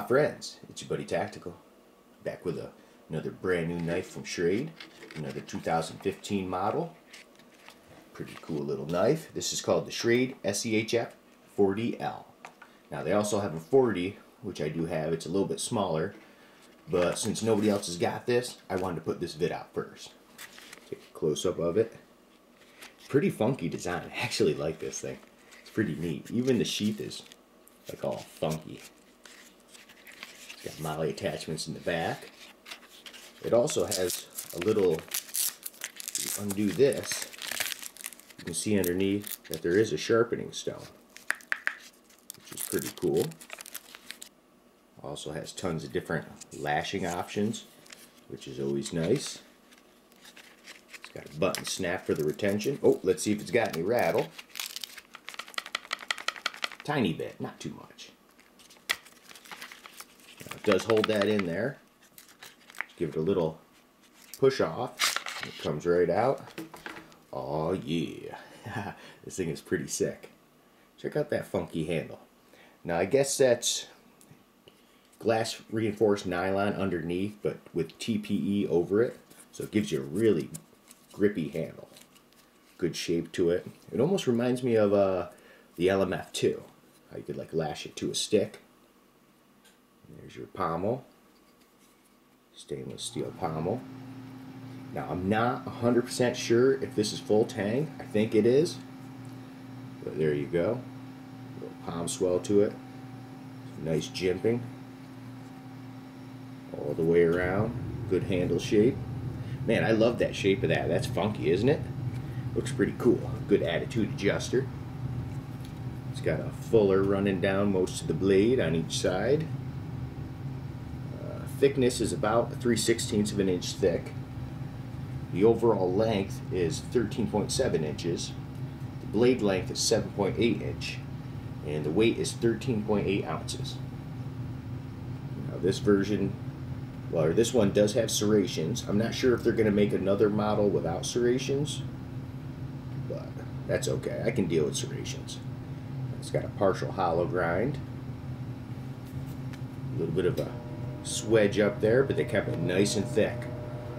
my friends, it's your buddy Tactical, back with another brand new knife from Schrade, another 2015 model. Pretty cool little knife. This is called the Schrade SCHF 40L. Now they also have a 40, which I do have. It's a little bit smaller, but since nobody else has got this, I wanted to put this vid out first. Take a close-up of it. Pretty funky design. I actually like this thing. It's pretty neat. Even the sheath is like all funky. It's got molle attachments in the back. It also has a little, if you undo this, you can see underneath that there is a sharpening stone, which is pretty cool. Also has tons of different lashing options, which is always nice. It's got a button snap for the retention. Oh, let's see if it's got any rattle. Tiny bit, not too much. Now it does hold that in there. Just give it a little push off. It comes right out. Oh yeah. This thing is pretty sick. Check out that funky handle. Now I guess that's glass reinforced nylon underneath, but with TPE over it. So it gives you a really grippy handle. Good shape to it. It almost reminds me of the LMF2. How you could like lash it to a stick. And there's your pommel. Stainless steel pommel. Now I'm not 100% sure if this is full tang. I think it is. But there you go. A little palm swell to it. Some nice jimping. All the way around. Good handle shape. Man, I love that shape of that. That's funky, isn't it? Looks pretty cool. Good attitude adjuster. It's got a fuller running down most of the blade on each side. Thickness is about 3/16 of an inch thick. The overall length is 13.7 inches. The blade length is 7.8 inch. And the weight is 13.8 ounces. Now this version, well, this one does have serrations. I'm not sure if they're going to make another model without serrations, but that's okay. I can deal with serrations. It's got a partial hollow grind. A little bit of a swedge up there, but they kept it nice and thick.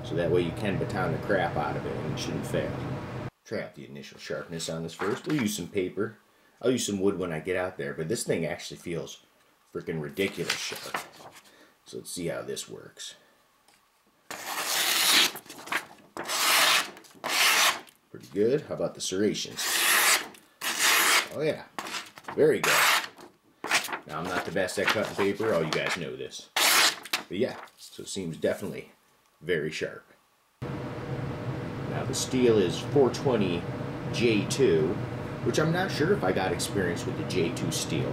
So that way you can baton the crap out of it and it shouldn't fail. Try out the initial sharpness on this first. We'll use some paper. I'll use some wood when I get out there, but this thing actually feels freaking ridiculous sharp. So let's see how this works. Pretty good. How about the serrations? Oh yeah. Very good. Now I'm not the best at cutting paper. Oh, you guys know this. But yeah, so it seems definitely very sharp. Now the steel is 420 J2, which I'm not sure if I got experience with the J2 steel.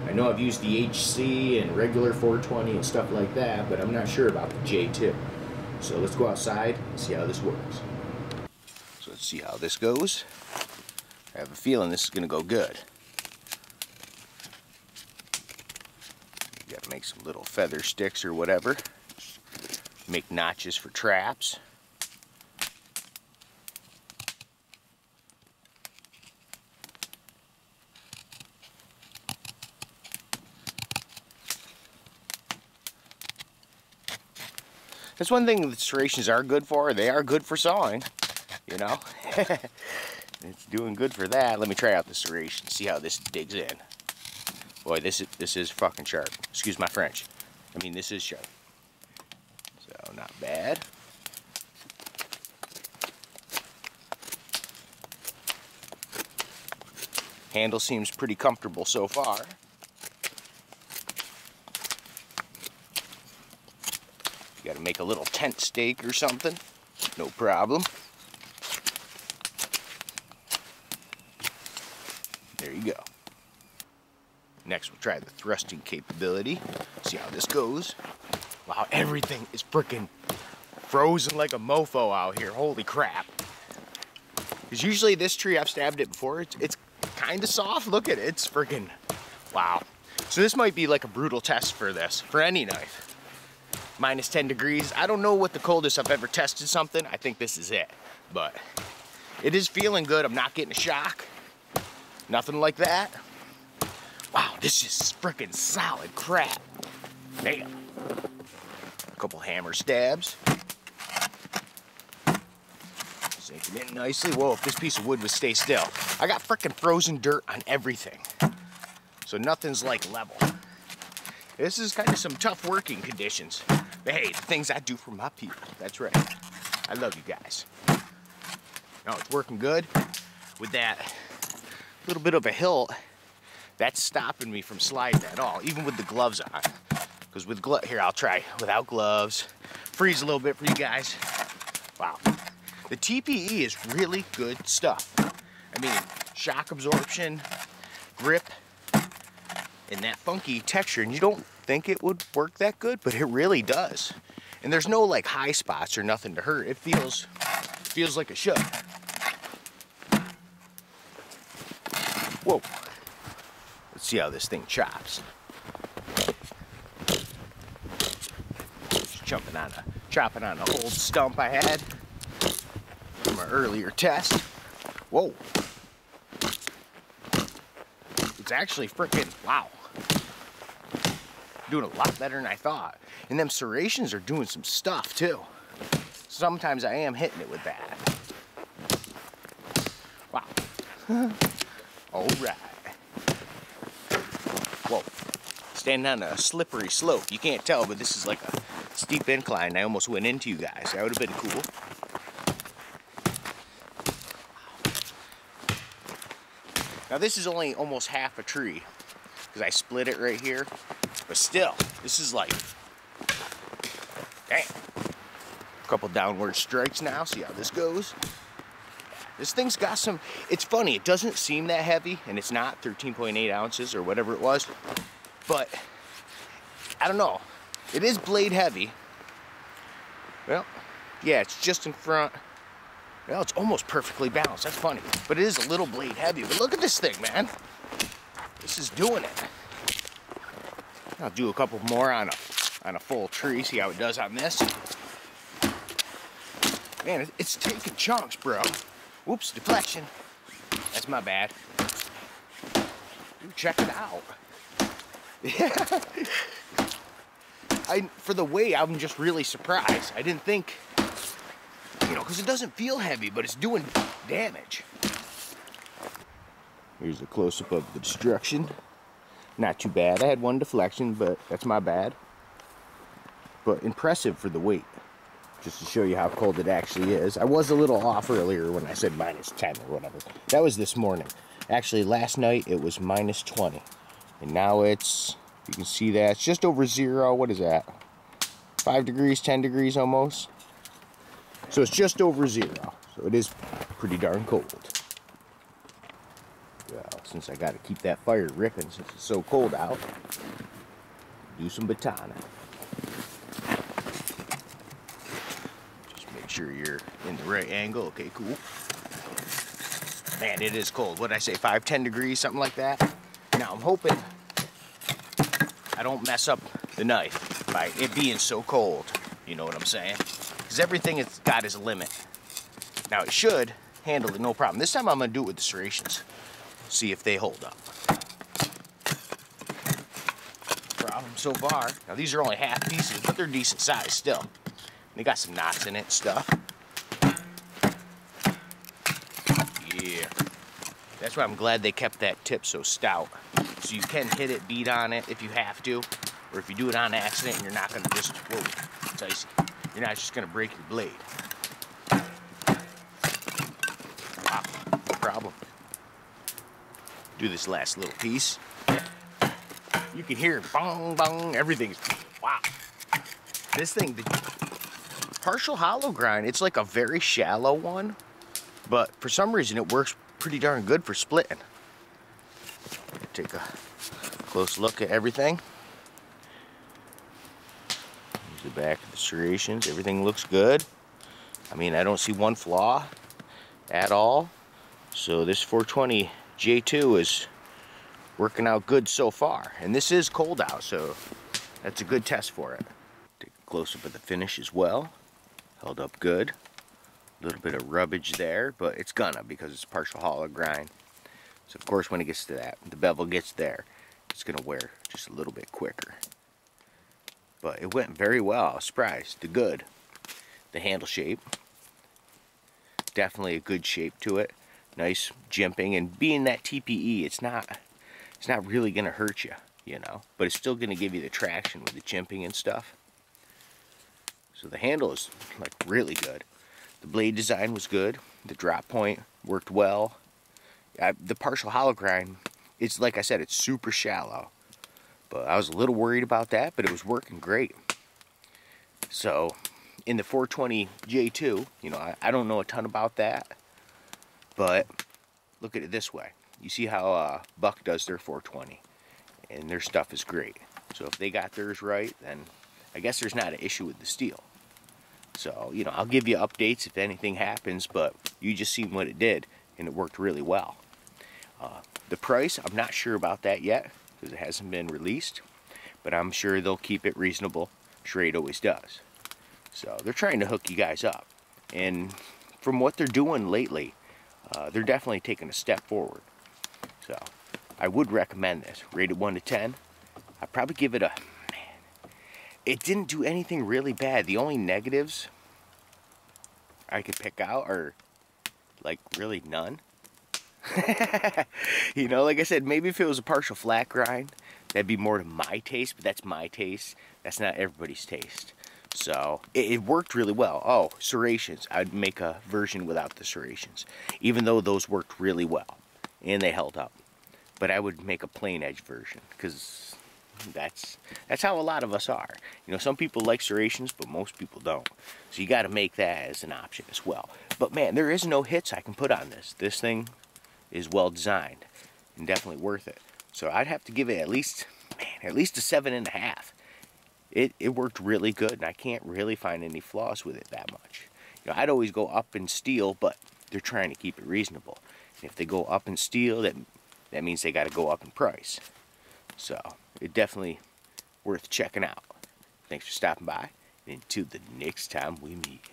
I know I've used the HC and regular 420 and stuff like that, but I'm not sure about the J2. So let's go outside and see how this works. So let's see how this goes. I have a feeling this is going to go good. You got to make some little feather sticks or whatever. Make notches for traps. That's one thing that serrations are good for. They are good for sawing, you know. It's doing good for that. Let me try out the serration, see how this digs in. Boy, this is fucking sharp. Excuse my French. I mean, this is sharp. So, not bad. Handle seems pretty comfortable so far. You gotta make a little tent stake or something. No problem. There you go. Next we'll try the thrusting capability. See how this goes. Wow, everything is freaking frozen like a mofo out here. Holy crap. Because usually this tree, I've stabbed it before, it's kind of soft. Look at it, it's freaking, wow. So this might be like a brutal test for this, for any knife. Minus 10 degrees. I don't know what the coldest I've ever tested something. I think this is it. But it is feeling good. I'm not getting a shock. Nothing like that. Wow, this is freaking solid crap. Damn. A couple hammer stabs. Sinking in nicely. Whoa, if this piece of wood would stay still. I got freaking frozen dirt on everything. So nothing's like level. This is kind of some tough working conditions. But hey, the things I do for my people. That's right. I love you guys. No, it's working good. With that little bit of a hilt, that's stopping me from sliding at all, even with the gloves on. Because with here, I'll try without gloves. Freeze a little bit for you guys. Wow. The TPE is really good stuff. I mean, shock absorption, grip, and that funky texture. And you don't think it would work that good, but it really does. And there's no like high spots or nothing to hurt. It feels like it should. Whoa. Let's see how this thing chops. Just chopping on an old stump I had from an earlier test. Whoa. It's actually freaking, wow. Doing a lot better than I thought. And them serrations are doing some stuff too. Sometimes I am hitting it with that. Wow. All right. Whoa. Standing on a slippery slope. You can't tell, but this is like a steep incline. I almost went into you guys. That would have been cool. Now this is only almost half a tree because I split it right here. But still, this is like, dang. A couple downward strikes now. See how this goes. This thing's got some, it's funny, it doesn't seem that heavy, and it's not 13.8 ounces or whatever it was, but I don't know. It is blade heavy. Well, yeah, it's just in front. Well, it's almost perfectly balanced. That's funny, but it is a little blade heavy. But look at this thing, man. This is doing it. I'll do a couple more on a full tree, see how it does on this. Man, it's taking chunks, bro. Whoops, deflection. That's my bad. Ooh, check it out. Yeah. For the weight, I'm just really surprised. I didn't think, you know, because it doesn't feel heavy, but it's doing damage. Here's a close-up of the destruction. Not too bad. I had one deflection, but that's my bad. But impressive for the weight. Just to show you how cold it actually is. I was a little off earlier when I said -10 or whatever. That was this morning. Actually, last night it was -20. And now it's, you can see that, it's just over 0. What is that? 5 degrees, 10 degrees almost. So it's just over 0. So it is pretty darn cold. Well, since I got to keep that fire ripping since it's so cold out, do some batana. Sure you're in the right angle. Okay, cool. Man, it is cold. What did I say, 5-10 degrees, something like that? Now I'm hoping I don't mess up the knife by it being so cold. You know what I'm saying? Because everything it's got is a limit. Now it should handle it no problem. This time I'm gonna do it with the serrations. See if they hold up. Problem so far. Now these are only half pieces, but they're decent size still. They got some knots in it and stuff. Yeah. That's why I'm glad they kept that tip so stout. So you can hit it, beat on it if you have to. Or if you do it on accident and you're not gonna just, whoa, it's icy. You're not just gonna break your blade. Wow, no problem. Do this last little piece. You can hear bong, bong, everything's, wow. This thing, partial hollow grind, it's like a very shallow one, but for some reason it works pretty darn good for splitting. Take a close look at everything. Here's the back of the serrations. Everything looks good. I mean, I don't see one flaw at all. So this 420 J2 is working out good so far. And this is cold out, so that's a good test for it. Take a close up of the finish as well. Held up good. A little bit of rubbage there, but it's gonna because it's partial hollow grind. So of course when it gets to that, the bevel gets there, it's going to wear just a little bit quicker. But it went very well. I was surprised. The good. The handle shape. Definitely a good shape to it. Nice jimping. And being that TPE, it's not really going to hurt you, you know. But it's still going to give you the traction with the jimping and stuff. So the handle is like really good. The blade design was good. The drop point worked well. The partial hollow grind, it's like I said, it's super shallow. But I was a little worried about that, but it was working great. So in the 420 J2, you know, I don't know a ton about that, but look at it this way. You see how Buck does their 420, and their stuff is great. So if they got theirs right, then I guess there's not an issue with the steel. So, you know, I'll give you updates if anything happens, but you just seen what it did, and it worked really well. The price, I'm not sure about that yet, because it hasn't been released, but I'm sure they'll keep it reasonable. Schrade always does. So they're trying to hook you guys up, and from what they're doing lately, they're definitely taking a step forward. So I would recommend this. Rated 1 to 10. I'd probably give it a... Man, it didn't do anything really bad. The only negatives I could pick out are like really none. You know, like I said, maybe if it was a partial flat grind, that'd be more to my taste, but that's my taste. That's not everybody's taste. So it worked really well. Oh, serrations. I'd make a version without the serrations, even though those worked really well and they held up. But I would make a plain edge version, because that's how a lot of us are. You know, some people like serrations, but most people don't. So you got to make that as an option as well. But man, there is no hits I can put on this. This thing is well designed and definitely worth it. So I'd have to give it at least, man, at least a 7.5. It worked really good, and I can't really find any flaws with it that much. You know, I'd always go up in steel, but they're trying to keep it reasonable. And if they go up in steel, that means they got to go up in price. So it's definitely worth checking out. Thanks for stopping by, and until the next time we meet.